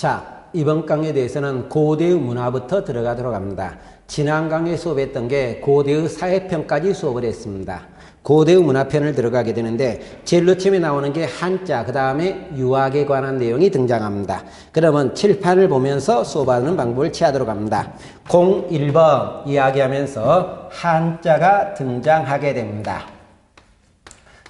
자, 이번 강의에 대해서는 고대의 문화부터 들어가도록 합니다. 지난 강의 수업했던 게 고대의 사회편까지 수업을 했습니다. 고대의 문화편을 들어가게 되는데 제일 처음에 나오는 게 한자, 그 다음에 유학에 관한 내용이 등장합니다. 그러면 칠판을 보면서 수업하는 방법을 취하도록 합니다. 01번 이야기하면서 한자가 등장하게 됩니다.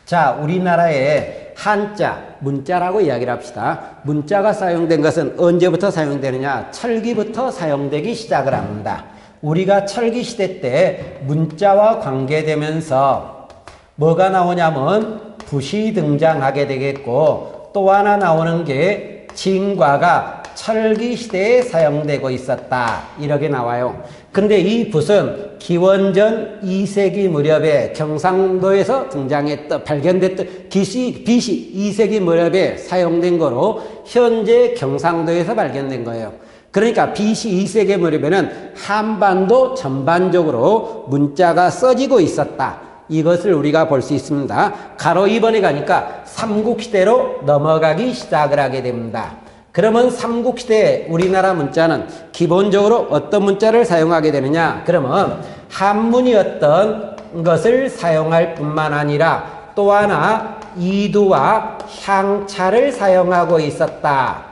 자, 우리나라에 한자, 문자라고 이야기를 합시다. 문자가 사용된 것은 언제부터 사용되느냐? 철기부터 사용되기 시작을 합니다. 우리가 철기 시대 때 문자와 관계되면서 뭐가 나오냐면 붓이 등장하게 되겠고, 또 하나 나오는 게 징과가 철기 시대에 사용되고 있었다, 이렇게 나와요. 근데 이 붓은 기원전 2세기 무렵에 경상도에서 발견됐던 빛이 2세기 무렵에 사용된 거로 현재 경상도에서 발견된 거예요. 그러니까 BC 2세기 무렵에는 한반도 전반적으로 문자가 써지고 있었다, 이것을 우리가 볼 수 있습니다. 가로 2번에 가니까 삼국시대로 넘어가기 시작을 하게 됩니다. 그러면 삼국시대 우리나라 문자는 기본적으로 어떤 문자를 사용하게 되느냐? 그러면 한문이었던 것을 사용할 뿐만 아니라 또 하나 이두와 향차를 사용하고 있었다,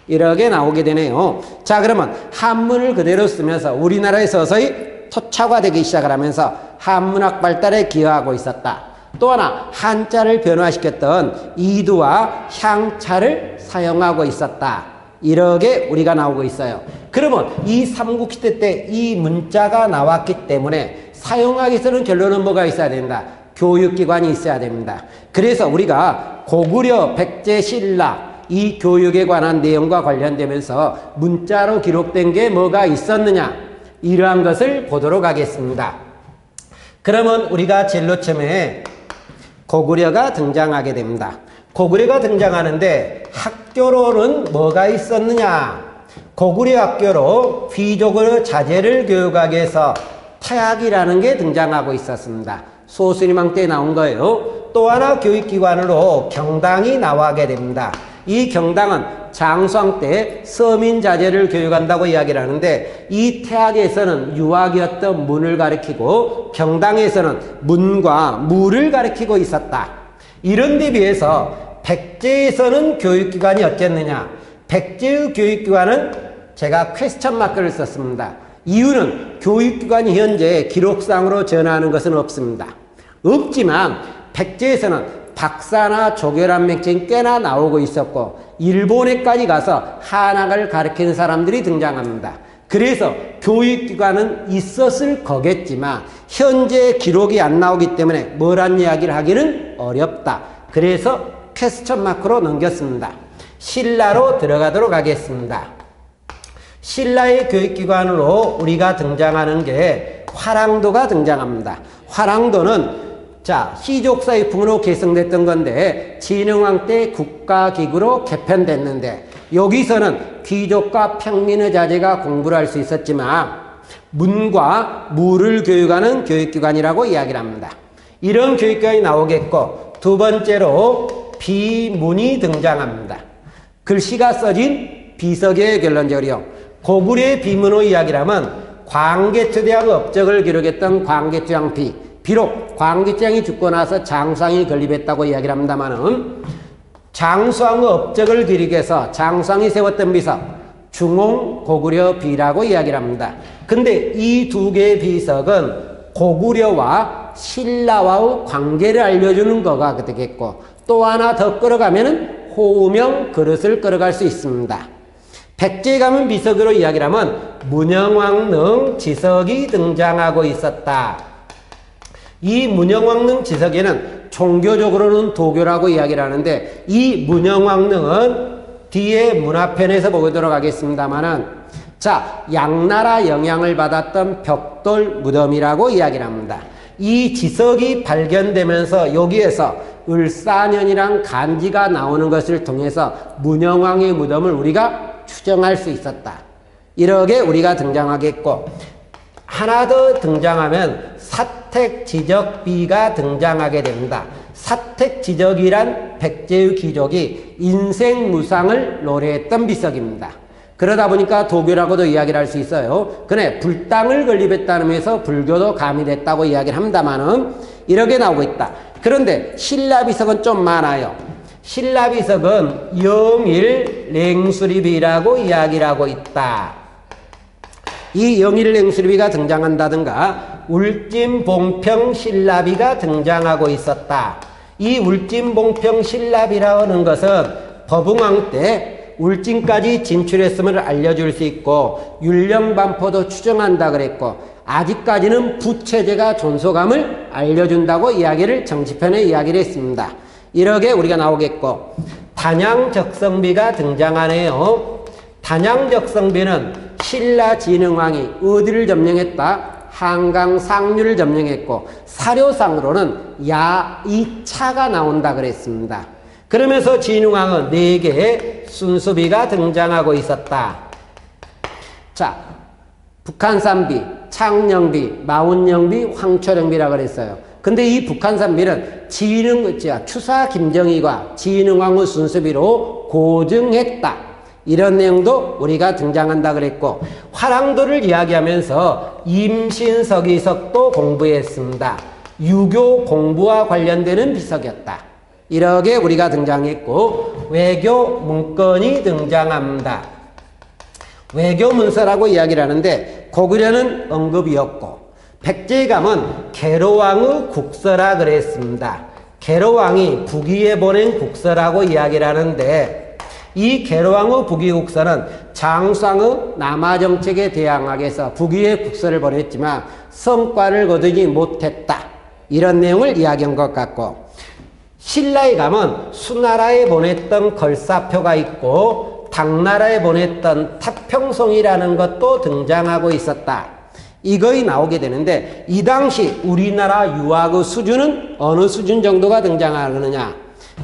이렇게 나오게 되네요. 자, 그러면 한문을 그대로 쓰면서 우리나라에 서서히 토착화되기 시작을 하면서 한문학 발달에 기여하고 있었다. 또 하나 한자를 변화시켰던 이두와 향차를 사용하고 있었다, 이렇게 우리가 나오고 있어요. 그러면 이 삼국시대 때 이 문자가 나왔기 때문에 사용하기 위해서는 결론은 뭐가 있어야 된다? 교육기관이 있어야 됩니다. 그래서 우리가 고구려, 백제, 신라 이 교육에 관한 내용과 관련되면서 문자로 기록된 게 뭐가 있었느냐, 이러한 것을 보도록 하겠습니다. 그러면 우리가 제일 처음에 고구려가 등장하게 됩니다. 고구려가 등장하는데 학교로는 뭐가 있었느냐? 고구려 학교로 귀족의 자제를 교육하기 위해서 타약이라는 게 등장하고 있었습니다. 소수림왕 때 나온 거예요. 또 하나 교육기관으로 경당이 나오게 됩니다. 이 경당은 장수왕 때 서민 자제를 교육한다고 이야기를 하는데, 이 태학에서는 유학이었던 문을 가리키고 경당에서는 문과 무를 가리키고 있었다. 이런 데 비해서 백제에서는 교육기관이 어땠느냐? 백제의 교육기관은 제가 퀘스천 마크를 썼습니다. 이유는 교육기관이 현재 기록상으로 전하는 것은 없습니다. 없지만 백제에서는 박사나 조교란 명칭이 꽤나 나오고 있었고, 일본에까지 가서 한학을 가르치는 사람들이 등장합니다. 그래서 교육기관은 있었을 거겠지만 현재 기록이 안 나오기 때문에 뭐란 이야기를 하기는 어렵다. 그래서 퀘스천 마크로 넘겼습니다. 신라로 들어가도록 하겠습니다. 신라의 교육기관으로 우리가 등장하는 게 화랑도가 등장합니다. 화랑도는 희족사의풍으로 개성됐던 건데 진흥왕 때 국가기구로 개편됐는데, 여기서는 귀족과 평민의 자제가 공부를 할 수 있었지만 문과 무를 교육하는 교육기관이라고 이야기를 합니다. 이런 교육기관이 나오겠고, 두 번째로 비문이 등장합니다. 글씨가 써진 비석의 결론적으로요. 고구려의 비문으로 이야기를 하면 광개토에 대한 업적을 기록했던 광개토양비, 비록 광개토양이 죽고 나서 장수왕이 건립했다고 이야기를 합니다만은 장수왕의 업적을 기록해서 장수왕이 세웠던 비석 중홍 고구려 비라고 이야기를 합니다. 근데 이 두 개의 비석은 고구려와 신라와의 관계를 알려주는 거가 되겠고, 또 하나 더 끌어가면은 호우명 그릇을 끌어갈 수 있습니다. 백제에 가면 비석으로 이야기를 하면 문영왕릉 지석이 등장하고 있었다. 이 문영왕릉 지석에는 종교적으로는 도교라고 이야기를 하는데, 이 문영왕릉은 뒤에 문화편에서 보도록 하겠습니다만은, 양나라 영향을 받았던 벽돌 무덤이라고 이야기를 합니다. 이 지석이 발견되면서 여기에서 을사년이란 간지가 나오는 것을 통해서 문영왕의 무덤을 우리가 추정할 수 있었다, 이렇게 우리가 등장하겠고, 하나 더 등장하면 사택지적비가 등장하게 됩니다. 사택지적이란 백제의 귀족이 인생무상을 노래했던 비석입니다. 그러다 보니까 도교라고도 이야기를 할 수 있어요. 그래, 불당을 건립했다는 의미에서 불교도 가미됐다고 이야기를 합니다만은 이렇게 나오고 있다. 그런데 신라비석은 좀 많아요. 신라비석은 영일냉수리비라고 이야기를 하고 있다. 이 영일냉수리비가 등장한다든가 울진봉평 신라비가 등장하고 있었다. 이 울진봉평 신라비라는 것은 법흥왕 때 울진까지 진출했음을 알려줄 수 있고 율령반포도 추정한다 그랬고 아직까지는 부체제가 존속함을 알려준다고 이야기를 정치편에 이야기를 했습니다. 이렇게 우리가 나오겠고 단양적성비가 등장하네요. 단양적성비는 신라진흥왕이 어디를 점령했다? 한강 상류를 점령했고 사료상으로는 야이차가 나온다 그랬습니다. 그러면서 진흥왕은 4개의 순수비가 등장하고 있었다. 자, 북한산비, 창녕비, 마운영비, 황초령비라고 그랬어요. 근데 이 북한산비는 추사 김정희가 진흥왕의 순수비로 고증했다. 이런 내용도 우리가 등장한다 그랬고 화랑도를 이야기하면서 임신서기석도 공부했습니다. 유교 공부와 관련되는 비석이었다. 이렇게 우리가 등장했고 외교 문건이 등장합니다. 외교 문서라고 이야기를 하는데 고구려는 언급이었고 백제감은 계로왕의 국서라 그랬습니다. 계로왕이 북위에 보낸 국서라고 이야기를 하는데 이 계로왕의 북위 국서는 장수왕의 남하정책에 대항하기 위해서 북위에 국서를 보냈지만 성과를 거두지 못했다. 이런 내용을 이야기한 것 같고 신라에 가면 수나라에 보냈던 걸사표가 있고 당나라에 보냈던 타평송이라는 것도 등장하고 있었다. 이거이 나오게 되는데 이 당시 우리나라 유학의 수준은 어느 수준 정도가 등장하느냐.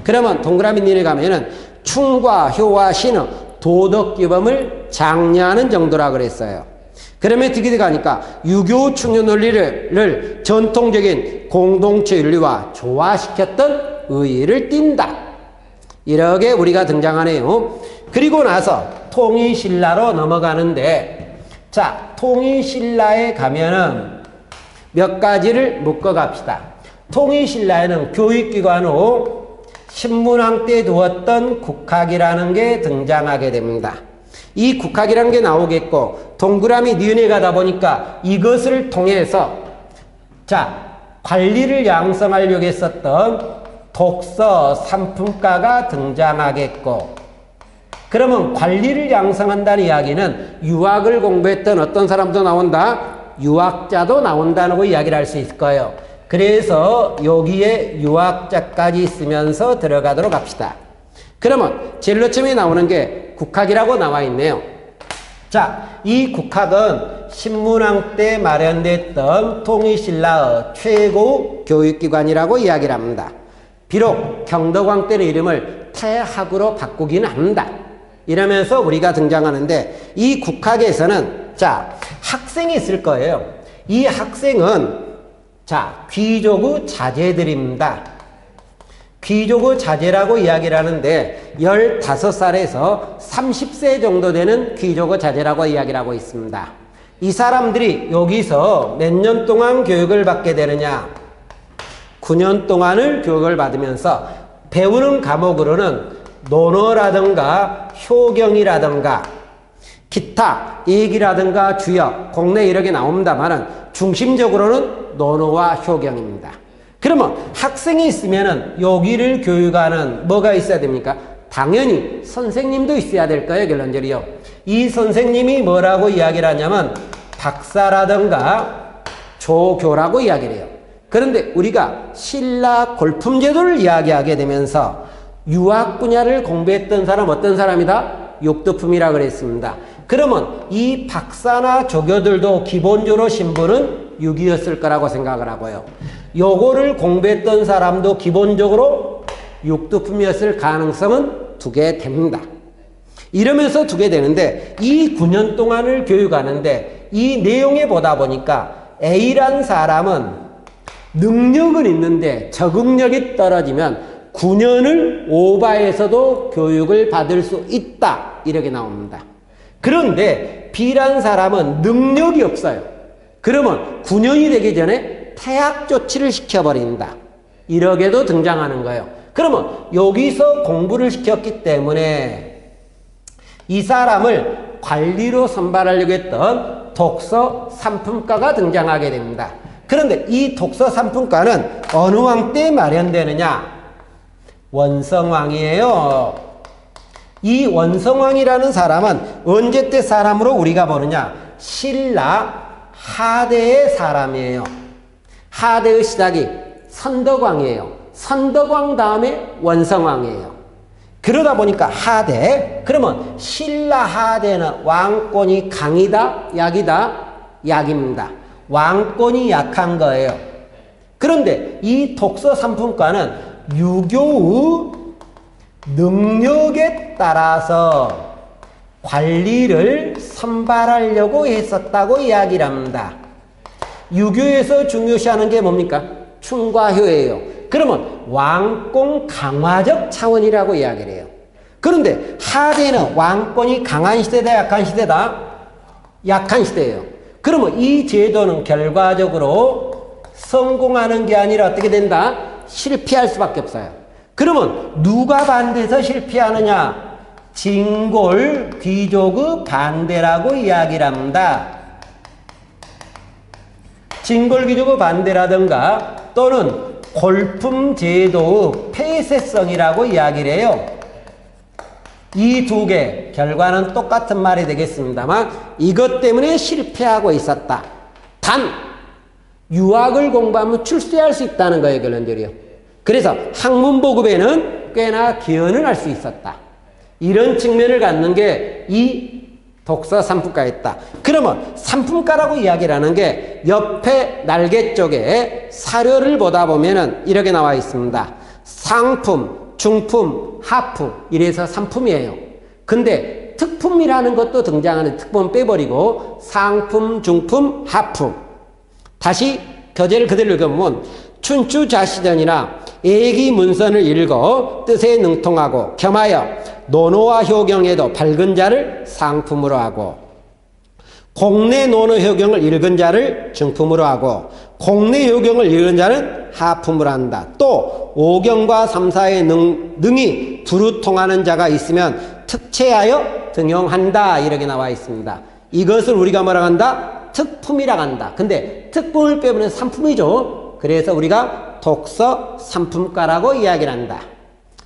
그러면 동그라미 니에 가면은 충과 효와 신의 도덕규범을 장려하는 정도라 그랬어요. 그러면 어떻게 가니까 유교 충효 논리를 전통적인 공동체 윤리와 조화시켰던 의의를 띈다. 이렇게 우리가 등장하네요. 그리고 나서 통일신라로 넘어가는데 자, 통일신라에 가면은 몇 가지를 묶어 갑시다. 통일신라에는 교육기관 후 신문왕 때 두었던 국학이라는 게 등장하게 됩니다. 이 국학이라는 게 나오겠고 동그라미 니은에 가다 보니까 이것을 통해서 자, 관리를 양성하려고 했었던 독서 산품가가 등장하겠고 그러면 관리를 양성한다는 이야기는 유학을 공부했던 어떤 사람도 나온다? 유학자도 나온다는 이야기를 할 수 있을 거예요. 그래서 여기에 유학자까지 있으면서 들어가도록 합시다. 그러면 제일 처음에 나오는 게 국학이라고 나와 있네요. 자, 이 국학은 신문왕 때 마련됐던 통일신라의 최고 교육기관이라고 이야기를 합니다. 비록 경덕왕 때의 이름을 태학으로 바꾸기는 합니다. 이러면서 우리가 등장하는데 이 국학에서는 자, 학생이 있을 거예요. 이 학생은 자, 귀족의 자제들입니다. 귀족의 자제라고 이야기를 하는데 15살에서 30세 정도 되는 귀족의 자제라고 이야기를 하고 있습니다. 이 사람들이 여기서 몇 년 동안 교육을 받게 되느냐? 9년 동안을 교육을 받으면서 배우는 과목으로는 논어라든가 효경이라든가 기타 얘기라든가 주역, 공내 이렇게 나옵니다만은 중심적으로는 논어와 효경입니다. 그러면 학생이 있으면은 여기를 교육하는 뭐가 있어야 됩니까? 당연히 선생님도 있어야 될 거예요, 결론적으로요. 이 선생님이 뭐라고 이야기를 하냐면 박사라든가 조교라고 이야기를 해요. 그런데 우리가 신라 골품제도를 이야기하게 되면서 유학 분야를 공부했던 사람 어떤 사람이다? 육두품이라 그랬습니다. 그러면 이 박사나 조교들도 기본적으로 신분은 6이었을 거라고 생각을 하고요. 요거를 공부했던 사람도 기본적으로 육두품이었을 가능성은 두게 됩니다. 이러면서 두게 되는데 이 9년 동안을 교육하는데 이 내용에 보다 보니까 A란 사람은 능력은 있는데 적응력이 떨어지면 9년을 오바해서도 교육을 받을 수 있다. 이렇게 나옵니다. 그런데 B라는 사람은 능력이 없어요. 그러면 9년이 되기 전에 퇴학 조치를 시켜버린다. 이렇게도 등장하는 거예요. 그러면 여기서 공부를 시켰기 때문에 이 사람을 관리로 선발하려고 했던 독서 삼품과가 등장하게 됩니다. 그런데 이 독서 삼품과는 어느 왕 때 마련되느냐? 원성왕이에요. 이 원성왕이라는 사람은 언제 때 사람으로 우리가 보느냐? 신라 하대의 사람이에요. 하대의 시작이 선덕왕이에요. 선덕왕 다음에 원성왕이에요. 그러다 보니까 하대, 그러면 신라 하대는 왕권이 강이다, 약이다? 약입니다. 왕권이 약한 거예요. 그런데 이 독서 삼품과는 유교의 능력에 따라서 관리를 선발하려고 했었다고 이야기를 합니다. 유교에서 중요시하는 게 뭡니까? 충과효예요. 그러면 왕권 강화적 차원이라고 이야기를 해요. 그런데 하대는 왕권이 강한 시대다, 약한 시대다? 약한 시대예요. 그러면 이 제도는 결과적으로 성공하는 게 아니라 어떻게 된다? 실패할 수밖에 없어요. 그러면 누가 반대해서 실패하느냐? 진골 귀족의 반대라고 이야기를 합니다. 진골 귀족의 반대라든가 또는 골품 제도의 폐쇄성이라고 이야기를 해요. 이 두 개 결과는 똑같은 말이 되겠습니다만 이것 때문에 실패하고 있었다. 단 유학을 공부하면 출세할 수 있다는 거예요. 결론적으로요. 그래서 학문보급에는 꽤나 기여는 할 수 있었다. 이런 측면을 갖는 게 이 독서 삼품과였다. 그러면 삼품과라고 이야기를 하는 게 옆에 날개 쪽에 사료를 보다 보면은 이렇게 나와 있습니다. 상품, 중품, 하품 이래서 삼품이에요. 근데 특품이라는 것도 등장하는 특품 빼버리고 상품, 중품, 하품. 다시 교재를 그대로 읽어보면 춘추자시전이나 애기문선을 읽어 뜻에 능통하고 겸하여 논어와 효경에도 밝은 자를 상품으로 하고 공내 논어 효경을 읽은 자를 중품으로 하고 공내 효경을 읽은 자는 하품으로 한다. 또 오경과 삼사의 능이 두루 통하는 자가 있으면 특채하여 등용한다. 이렇게 나와 있습니다. 이것을 우리가 뭐라고 한다? 특품이라고 한다. 근데 특품을 빼면 삼품이죠. 그래서 우리가 독서 삼품과라고 이야기를 한다.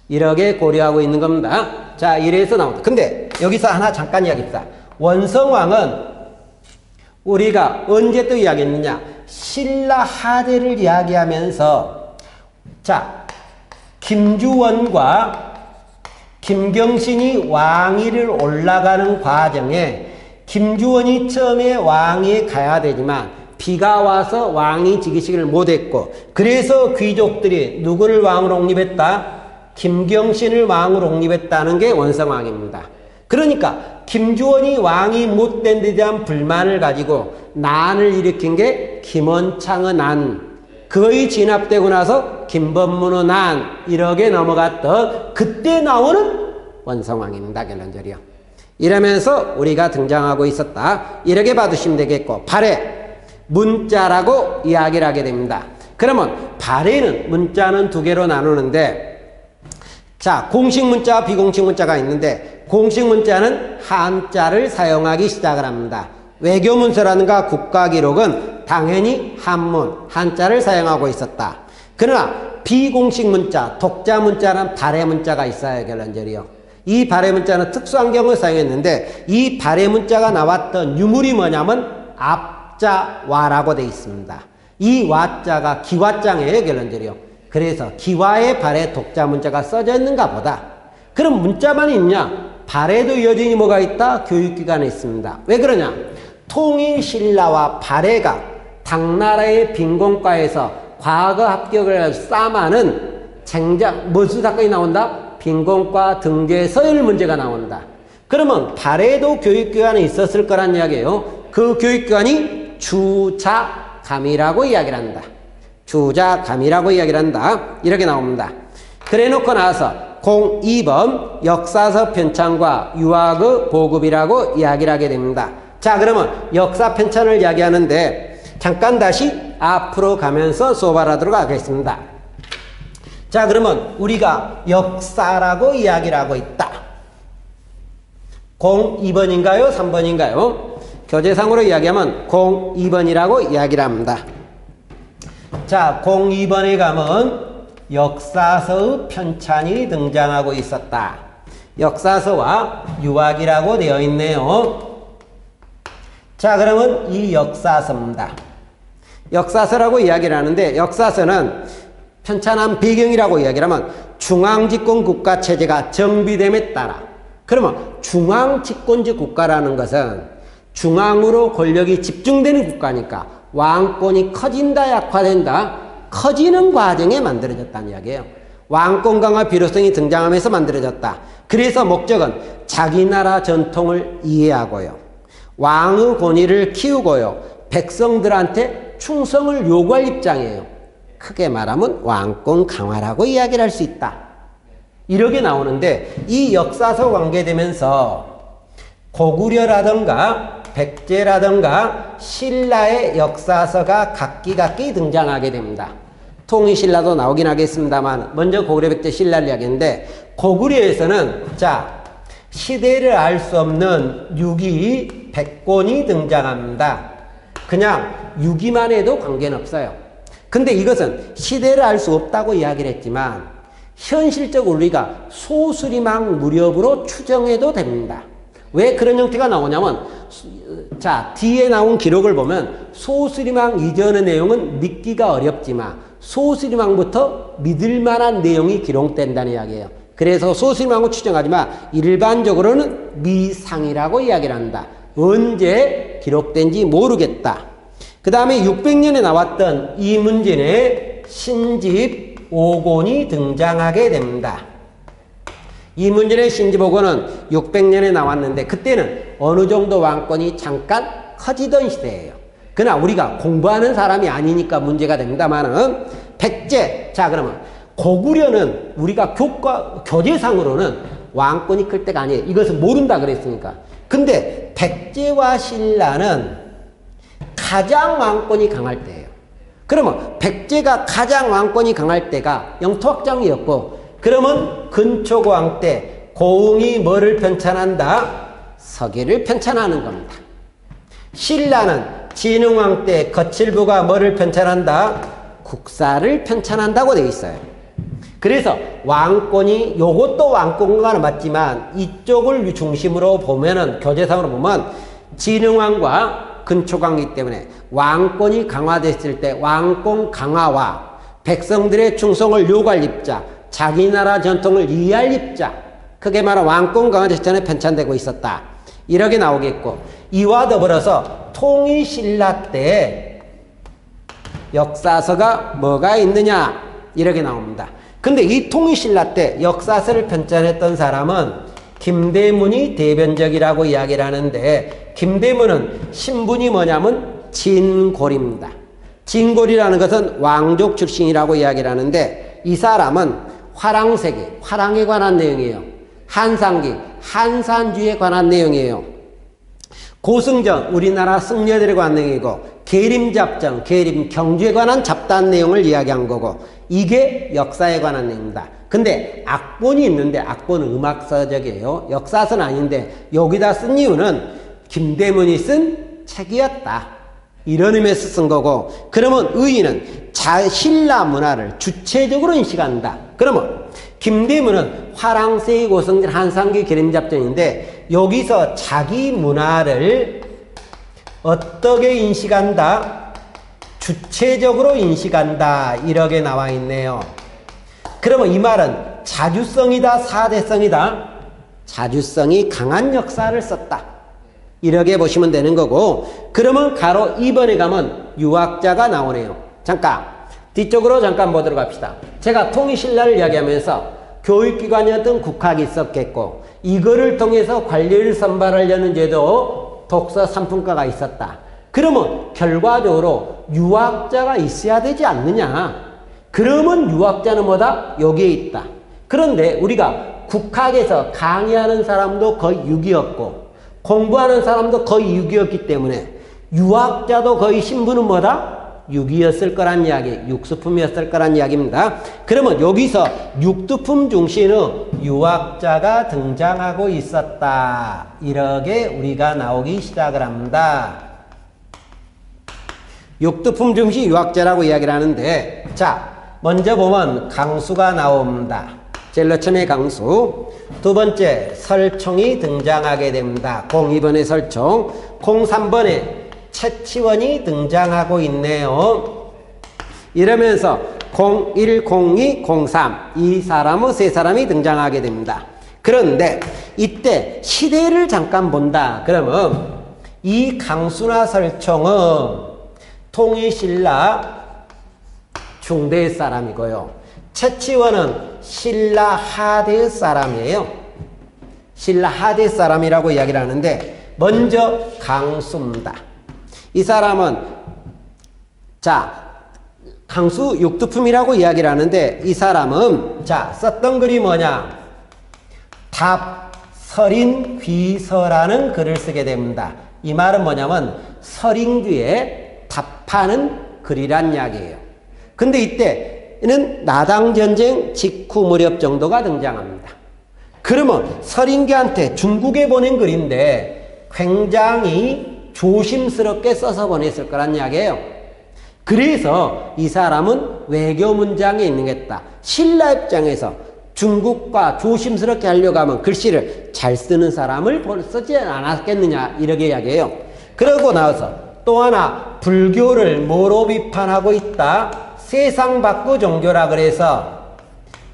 이렇게 고려하고 있는 겁니다. 자, 이래서 나온다. 근데 여기서 하나 잠깐 이야기합시다. 원성왕은 우리가 언제 또 이야기했느냐? 신라 하대를 이야기하면서 자, 김주원과 김경신이 왕위를 올라가는 과정에 김주원이 처음에 왕위에 가야 되지만 비가 와서 왕이 즉위식을 못했고 그래서 귀족들이 누구를 왕으로 옹립했다? 김경신을 왕으로 옹립했다는 게 원성왕입니다. 그러니까 김주원이 왕이 못된 데 대한 불만을 가지고 난을 일으킨 게 김원창의 난, 거의 진압되고 나서 김범문의 난 이렇게 넘어갔던 그때 나오는 원성왕입니다. 결론적으로요. 이러면서 우리가 등장하고 있었다. 이렇게 봐두시면 되겠고 발해 문자라고 이야기를 하게 됩니다. 그러면 발해는 문자는 두 개로 나누는데 자, 공식 문자와 비공식 문자가 있는데 공식 문자는 한자를 사용하기 시작을 합니다. 외교문서라든가 국가기록은 당연히 한문, 한자를 사용하고 있었다. 그러나 비공식 문자, 독자 문자는 발해 문자가 있어요. 결론적으로요. 이 발해 문자는 특수한 경우에 사용했는데 이 발해 문자가 나왔던 유물이 뭐냐면 앞자와라고 되어 있습니다. 이 와자가 기와장이에요. 결론적으로요. 그래서 기와의 발에 독자 문자가 써져 있는가 보다. 그럼 문자만 있냐? 발에도 여전히 뭐가 있다? 교육기관에 있습니다. 왜 그러냐? 통일신라와 발해가 당나라의 빈곤과에서 과거 합격을 싸마는 쟁작 무슨 사건이 나온다? 빈곤과 등재 서열 문제가 나온다. 그러면 발해도 교육기관에 있었을 거란 이야기예요. 그 교육기관이 주자감이라고 이야기를 한다. 주자감이라고 이야기를 한다. 이렇게 나옵니다. 그래 놓고 나서 02번 역사서 편찬과 유학의 보급이라고 이야기를 하게 됩니다. 자, 그러면 역사 편찬을 이야기하는데 잠깐 다시 앞으로 가면서 수업을 하도록 하겠습니다. 자, 그러면 우리가 역사라고 이야기를 하고 있다. 02번인가요? 3번인가요? 교재상으로 이야기하면 02번이라고 이야기를 합니다. 자, 02번에 가면 역사서의 편찬이 등장하고 있었다. 역사서와 유학이라고 되어 있네요. 자, 그러면 이 역사서입니다. 역사서라고 이야기를 하는데 역사서는 편찬한 배경이라고 이야기를 하면 중앙집권 국가체제가 정비됨에 따라, 그러면 중앙집권제 국가라는 것은 중앙으로 권력이 집중되는 국가니까 왕권이 커진다 약화된다, 커지는 과정에 만들어졌다는 이야기예요. 왕권 강화 필요성이 등장하면서 만들어졌다. 그래서 목적은 자기 나라 전통을 이해하고요, 왕의 권위를 키우고요, 백성들한테 충성을 요구할 입장이에요. 크게 말하면 왕권 강화라고 이야기를 할 수 있다. 이렇게 나오는데 이 역사서 관계되면서 고구려라든가 백제라든가 신라의 역사서가 각기 등장하게 됩니다. 통일신라도 나오긴 하겠습니다만 먼저 고구려 백제 신라를 이야기했는데 고구려에서는 자, 시대를 알 수 없는 유기 백권이 등장합니다. 그냥 유기만 해도 관계는 없어요. 근데 이것은 시대를 알 수 없다고 이야기를 했지만 현실적으로 우리가 소수리망 무렵으로 추정해도 됩니다. 왜 그런 형태가 나오냐면 자, 뒤에 나온 기록을 보면 소수리망 이전의 내용은 믿기가 어렵지만 소수리망부터 믿을 만한 내용이 기록된다는 이야기예요. 그래서 소수리망을 추정하지만 일반적으로는 미상이라고 이야기를 한다. 언제 기록된지 모르겠다. 그 다음에 600년에 나왔던 이문진의 신집 5권이 등장하게 됩니다. 이문진의 신집 5권은 600년에 나왔는데 그때는 어느 정도 왕권이 잠깐 커지던 시대예요. 그러나 우리가 공부하는 사람이 아니니까 문제가 됩니다만은 백제, 자 그러면 고구려는 우리가 교재상으로는 왕권이 클 때가 아니에요. 이것은 모른다 그랬으니까. 근데 백제와 신라는 가장 왕권이 강할 때예요. 그러면 백제가 가장 왕권이 강할 때가 영토 확장이었고, 그러면 근초고왕 때 고흥이 뭐를 편찬한다? 서기를 편찬하는 겁니다. 신라는 진흥왕 때 거칠부가 뭐를 편찬한다? 국사를 편찬한다고 되어 있어요. 그래서 왕권이, 요것도 왕권과는 맞지만 이쪽을 중심으로 보면은, 교재상으로 보면 진흥왕과 근초광이기 때문에 왕권이 강화됐을 때 왕권 강화와 백성들의 충성을 요구할 입자, 자기 나라 전통을 이해할 입자, 크게 말하면 왕권 강화 전에 편찬되고 있었다. 이렇게 나오겠고, 이와 더불어서 통일신라 때 역사서가 뭐가 있느냐 이렇게 나옵니다. 근데 이 통일신라 때 역사서를 편찬했던 사람은 김대문이 대변적이라고 이야기를 하는데, 김대문은 신분이 뭐냐면 진골입니다. 진골이라는 것은 왕족 출신이라고 이야기를 하는데, 이 사람은 화랑세기, 화랑에 관한 내용이에요. 한상기, 한산주에 관한 내용이에요. 고승전, 우리나라 승려들에 관한 내용이고, 계림잡정, 계림, 경주에 관한 잡다한 내용을 이야기한 거고, 이게 역사에 관한 내용입니다. 근데 악본이 있는데 악본은 음악서적이에요. 역사서는 아닌데 여기다 쓴 이유는 김대문이 쓴 책이었다, 이런 의미에서 쓴 거고, 그러면 의인은 신라 문화를 주체적으로 인식한다. 그러면 김대문은 화랑세기, 고승전, 한상기, 계림잡정인데 여기서 자기 문화를 어떻게 인식한다? 주체적으로 인식한다, 이렇게 나와 있네요. 그러면 이 말은 자주성이다, 사대성이다? 자주성이 강한 역사를 썼다, 이렇게 보시면 되는 거고, 그러면 가로 2번에 가면 유학자가 나오네요. 잠깐 뒤쪽으로 잠깐 보도록 합시다. 제가 통일신라를 이야기하면서 교육기관이었던 국학이 있었겠고, 이거를 통해서 관리를 선발하려는 제도 독서 3분과가 있었다. 그러면 결과적으로 유학자가 있어야 되지 않느냐. 그러면 유학자는 뭐다? 여기에 있다. 그런데 우리가 국학에서 강의하는 사람도 거의 6이었고 공부하는 사람도 거의 6이었기 때문에 유학자도 거의 신분은 뭐다? 6이었을 거란 이야기, 육수품이었을 거란 이야기입니다. 그러면 여기서 육두품 중시는 유학자가 등장하고 있었다. 이렇게 우리가 나오기 시작을 합니다. 육두품 중시 유학자라고 이야기를 하는데, 자, 먼저 보면 강수가 나옵니다. 제일 처음에 강수. 두 번째, 설총이 등장하게 됩니다. 02번에 설총. 03번에 채치원이 등장하고 있네요. 이러면서 01, 02, 03 이 사람의 세 사람이 등장하게 됩니다. 그런데 이때 시대를 잠깐 본다. 그러면 이 강수나 설총은 통일신라 중대의 사람이고요. 채치원은 신라 하대의 사람이에요. 신라 하대 사람이라고 이야기를 하는데 먼저 강수입니다. 이 사람은 자 강수 육두품이라고 이야기를 하는데 이 사람은 자 썼던 글이 뭐냐? 답서린 귀서라는 글을 쓰게 됩니다. 이 말은 뭐냐면 서린귀에 답하는 글이란 이야기예요. 근데 이때는 나당전쟁 직후 무렵 정도가 등장합니다. 그러면 서린귀한테 중국에 보낸 글인데 굉장히 조심스럽게 써서 보냈을 거란 이야기예요. 그래서 이 사람은 외교 문장에 있는 겠다. 신라 입장에서 중국과 조심스럽게 하려고 하면 글씨를 잘 쓰는 사람을 쓰지 않았겠느냐 이렇게 이야기해요. 그러고 나서 또 하나 불교를 뭐로 비판하고 있다? 세상 밖의 종교라 그래서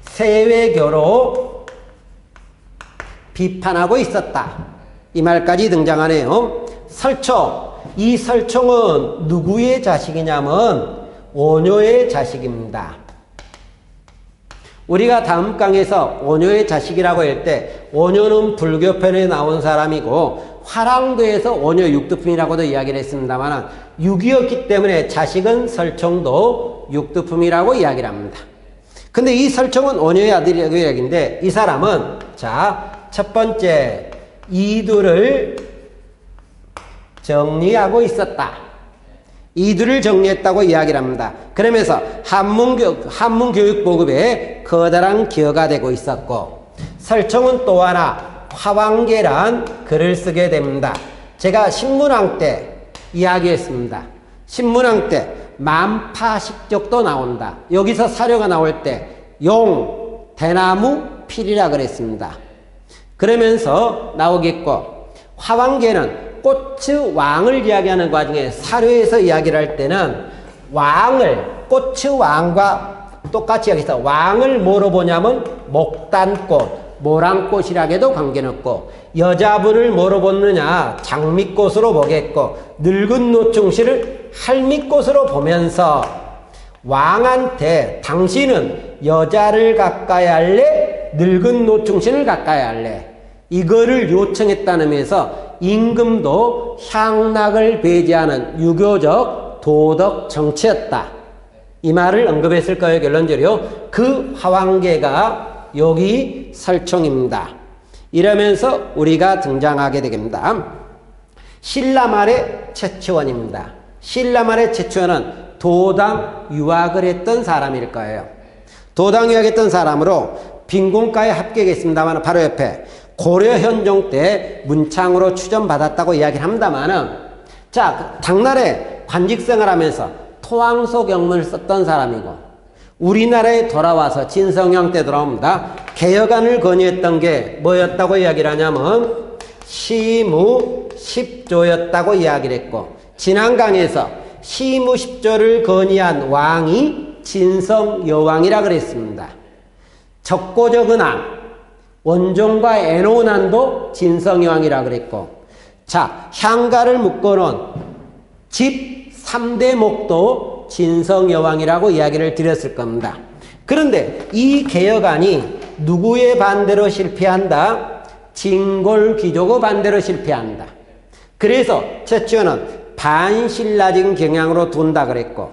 세외교로 비판하고 있었다. 이 말까지 등장하네요. 설총. 이 설총은 누구의 자식이냐면 원효의 자식입니다. 우리가 다음 강에서 원효의 자식이라고 할 때 원효는 불교편에 나온 사람이고 화랑도에서 원효 육두품이라고도 이야기를 했습니다만 6이었기 때문에 자식은 설총도 육두품이라고 이야기를 합니다. 근데 이 설총은 원효의 아들이라고 이야기인데 이 사람은 자, 첫 번째 이두를 정리하고 있었다. 이두를 정리했다고 이야기를 합니다. 그러면서 한문교육보급에 커다란 기여가 되고 있었고 설총은 또 하나 화왕계란 글을 쓰게 됩니다. 제가 신문왕 때 이야기했습니다. 신문왕 때 만파식적도 나온다. 여기서 사료가 나올 때 용, 대나무, 필이라 그랬습니다. 그러면서 나오겠고 화왕계는 꽃의 왕을 이야기하는 과정에 사료에서 이야기를 할 때는 꽃의 왕과 똑같이 여기서 왕을 뭐로 보냐면 목단꽃, 모란꽃이라고도 관계는 없고 여자분을 뭐로 보느냐 장미꽃으로 보겠고 늙은 노충씨를 할미꽃으로 보면서 왕한테 당신은 여자를 가까이 할래? 늙은 노충신을 가까이 할래? 이거를 요청했다는 의미에서 임금도 향락을 배제하는 유교적 도덕 정치였다. 이 말을 언급했을 거예요. 결론적으로 그 화왕계가 여기 설총입니다. 이러면서 우리가 등장하게 됩니다. 신라말의 최치원입니다. 신라말의 최치원은 도당 유학을 했던 사람일 거예요. 도당 유학했던 사람으로 빈곤과에 합격했습니다만 바로 옆에 고려 현종 때 문창으로 추전받았다고 이야기를 합니다만은 자 당나라에 관직생활 하면서 토항소 경문을 썼던 사람이고 우리나라에 돌아와서 진성령 때 돌아옵니다. 개혁안을 건의했던 게 뭐였다고 이야기를 하냐면 시무 10조였다고 이야기를 했고 지난 강에서 시무 10조를 건의한 왕이 진성여왕이라 그랬습니다. 적고적은왕 원종과 애노난도 진성여왕이라 그랬고 자 향가를 묶어놓은 집 3대목도 진성여왕이라고 이야기를 드렸을 겁니다. 그런데 이 개혁안이 누구의 반대로 실패한다? 진골귀족의 반대로 실패한다. 그래서 최치원은 반신라적인 경향으로 돈다 그랬고,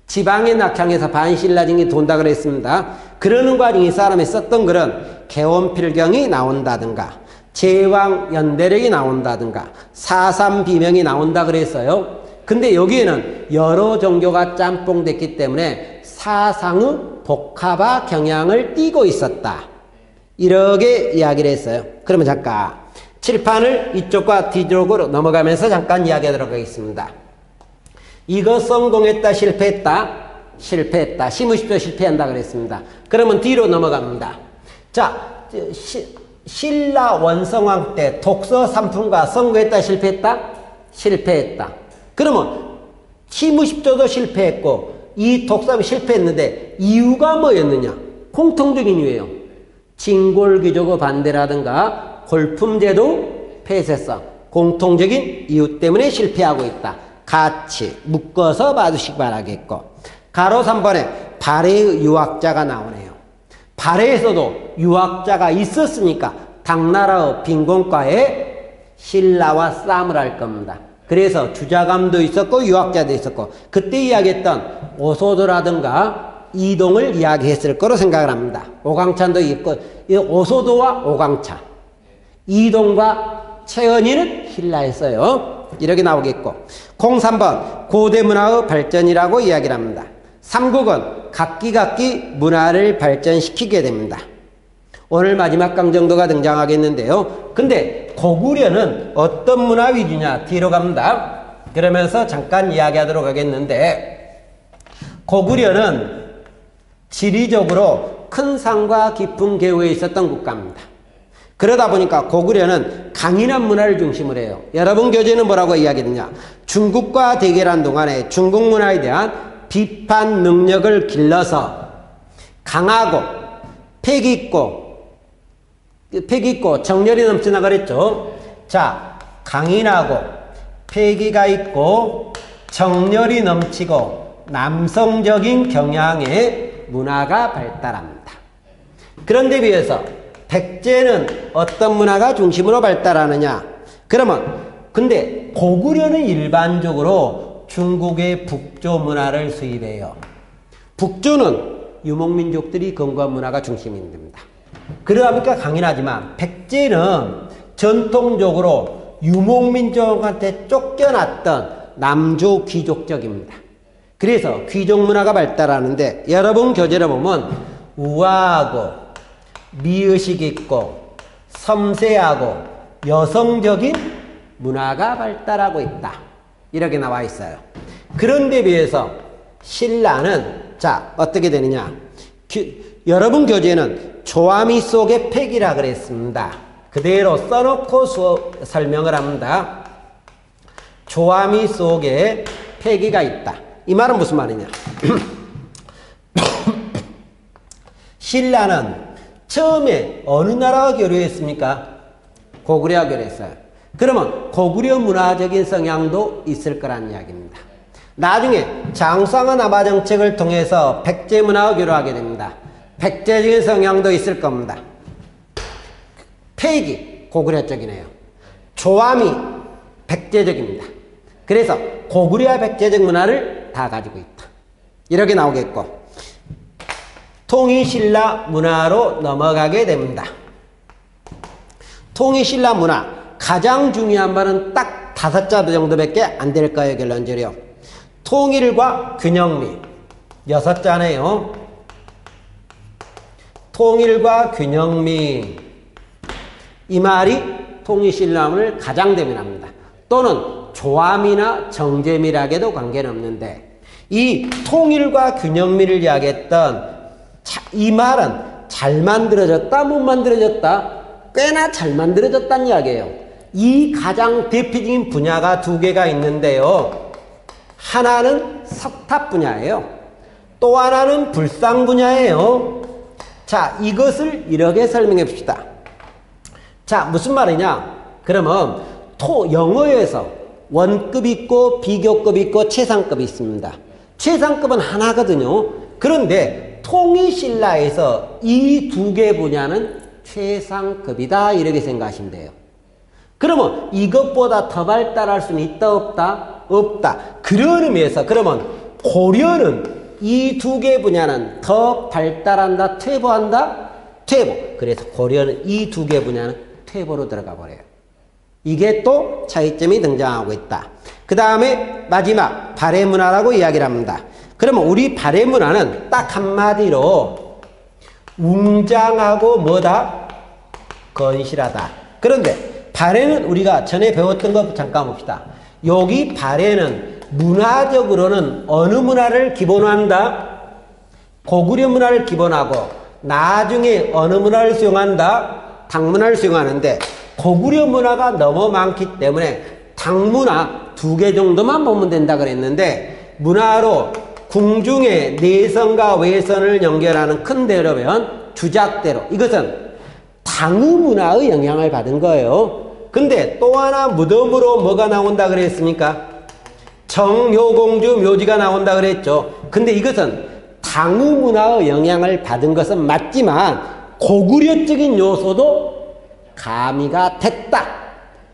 지방의 낙향에서 반신라적이 돈다 그랬습니다. 그러는 과정에 사람이 썼던 글은 개원필경이 나온다든가, 제왕연대력이 나온다든가, 사삼비명이 나온다 그랬어요. 근데 여기에는 여러 종교가 짬뽕됐기 때문에 사상의 복합화 경향을 띠고 있었다. 이렇게 이야기를 했어요. 그러면 잠깐 칠판을 이쪽과 뒤쪽으로 넘어가면서 잠깐 이야기하도록 하겠습니다. 이거 성공했다, 실패했다? 실패했다. 심으십시오, 실패한다 그랬습니다. 그러면 뒤로 넘어갑니다. 자, 신라 원성왕 때 독서 삼풍과 성공했다, 실패했다? 실패했다. 그러면 심으십조도 실패했고 이 독서가 실패했는데 이유가 뭐였느냐? 공통적인 이유예요. 진골귀족의 반대라든가 골품제도 폐쇄성, 공통적인 이유 때문에 실패하고 있다. 같이 묶어서 봐주시기 바라겠고, 가로 3번에 발해의 유학자가 나오네요. 발해에서도 유학자가 있었으니까 당나라의 빈곤과에 신라와 싸움을 할 겁니다. 그래서 주자감도 있었고 유학자도 있었고, 그때 이야기했던 오소도라든가 이동을 이야기했을 거로 생각을 합니다. 오광찬도 있고, 오소도와 오광찬, 이동과 최은희는 신라였어요. 이렇게 나오겠고, 03번 고대문화의 발전이라고 이야기를 합니다. 3국은 각기 문화를 발전시키게 됩니다. 오늘 마지막 강 정도가 등장하겠는데요. 근데 고구려는 어떤 문화 위주냐? 뒤로 갑니다. 그러면서 잠깐 이야기하도록 하겠는데, 고구려는 지리적으로 큰 산과 깊은 계후에 있었던 국가입니다. 그러다 보니까 고구려는 강인한 문화를 중심으로 해요. 여러분 교재는 뭐라고 이야기했느냐? 중국과 대결한 동안에 중국 문화에 대한 비판 능력을 길러서 강하고 패기 있고 정열이 넘치나 그랬죠. 자, 강인하고 패기가 있고 정열이 넘치고 남성적인 경향의 문화가 발달합니다. 그런데 비해서 백제는 어떤 문화가 중심으로 발달하느냐? 그러면 근데 고구려는 일반적으로 중국의 북조 문화를 수입해요. 북조는 유목민족들이 건거한 문화가 중심이 됩니다. 그러다 보니까 강인하지만 백제는 전통적으로 유목민족한테 쫓겨났던 남조 귀족적입니다. 그래서 귀족 문화가 발달하는데, 여러분 교재를 보면 우아하고 미의식 있고 섬세하고 여성적인 문화가 발달하고 있다. 이렇게 나와 있어요. 그런데 비해서 신라는 자 어떻게 되느냐? 여러분 교재는 조아미 속의 패기라 그랬습니다. 그대로 써놓고 설명을 합니다. 조아미 속에 패기가 있다. 이 말은 무슨 말이냐? 신라는 처음에 어느 나라와 교류했습니까? 고구려와 교류했어요. 그러면 고구려 문화적인 성향도 있을 거란 이야기입니다. 나중에 장수왕의 남하 정책을 통해서 백제 문화와 교류하게 됩니다. 백제적인 성향도 있을 겁니다. 패기 고구려 쪽이네요. 조함이 백제적입니다. 그래서 고구려와 백제적 문화를 다 가지고 있다. 이렇게 나오겠고, 통일신라 문화로 넘어가게 됩니다. 통일신라 문화 가장 중요한 말은 딱 5자 정도밖에 안 될 거예요. 결론적으로 통일과 균형미 6자네요. 통일과 균형미, 이 말이 통일신라문을 가장 대변합니다. 또는 조함이나 정제미락에도 관계는 없는데, 이 통일과 균형미를 이야기했던 이 말은 잘 만들어졌다, 못 만들어졌다? 꽤나 잘 만들어졌다는 이야기예요. 이 가장 대표적인 분야가 2개가 있는데요. 하나는 석탑 분야예요. 또 하나는 불상 분야예요. 자, 이것을 이렇게 설명해 봅시다. 자, 무슨 말이냐? 그러면 영어에서 원급 있고 비교급 있고 최상급이 있습니다. 최상급은 하나거든요. 그런데 통일신라에서 이 2개 분야는 최상급이다, 이렇게 생각하시면 돼요. 그러면 이것보다 더 발달할 수는 있다 없다? 없다. 그런 의미에서 그러면 고려는 이 두 개 분야는 더 발달한다, 퇴보한다? 퇴보. 그래서 고려는 이 두 개 분야는 퇴보로 들어가 버려요. 이게 또 차이점이 등장하고 있다. 그 다음에 마지막 발해문화라고 이야기를 합니다. 그러면 우리 발해문화는 딱 한마디로 웅장하고 뭐다? 건실하다. 그런데 발해는 우리가 전에 배웠던 거 잠깐 봅시다. 여기 발해는 문화적으로는 어느 문화를 기본으로 한다? 고구려 문화를 기본하고 나중에 어느 문화를 수용한다? 당문화를 수용하는데 고구려 문화가 너무 많기 때문에 당문화 두 개 정도만 보면 된다 그랬는데 문화로 궁중의 내선과 외선을 연결하는 큰 대로변 주작대로 이것은 당의 문화의 영향을 받은 거예요. 근데 또 하나 무덤으로 뭐가 나온다 그랬습니까? 정효공주 묘지가 나온다 그랬죠. 근데 이것은 당의 문화의 영향을 받은 것은 맞지만 고구려적인 요소도 가미가 됐다.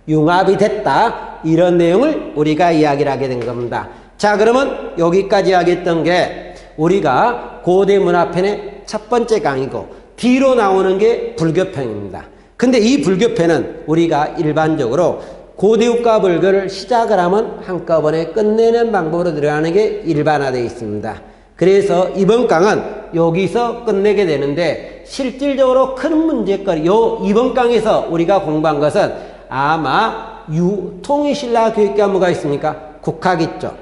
융합이 됐다. 이런 내용을 우리가 이야기를 하게 된 겁니다. 자, 그러면 여기까지 하겠던 게 우리가 고대 문화편의 첫 번째 강의고 뒤로 나오는 게 불교편입니다. 근데 이 불교편은 우리가 일반적으로 고대국가 불교를 시작을 하면 한꺼번에 끝내는 방법으로 들어가는 게 일반화되어 있습니다. 그래서 이번 강은 여기서 끝내게 되는데 실질적으로 큰 문제거리 이번 강에서 우리가 공부한 것은 아마 통일신라 교육과 뭐가 있습니까? 국학 있죠.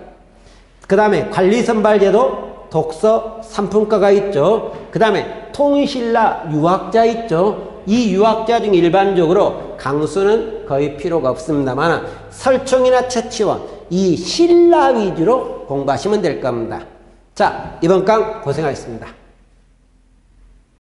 그 다음에 관리선발제도 독서 삼품과가 있죠. 그 다음에 통일신라 유학자 있죠. 이 유학자 중 일반적으로 강수는 거의 필요가 없습니다만 설총이나 채치원 이 신라 위주로 공부하시면 될 겁니다. 자, 이번 강 고생하셨습니다.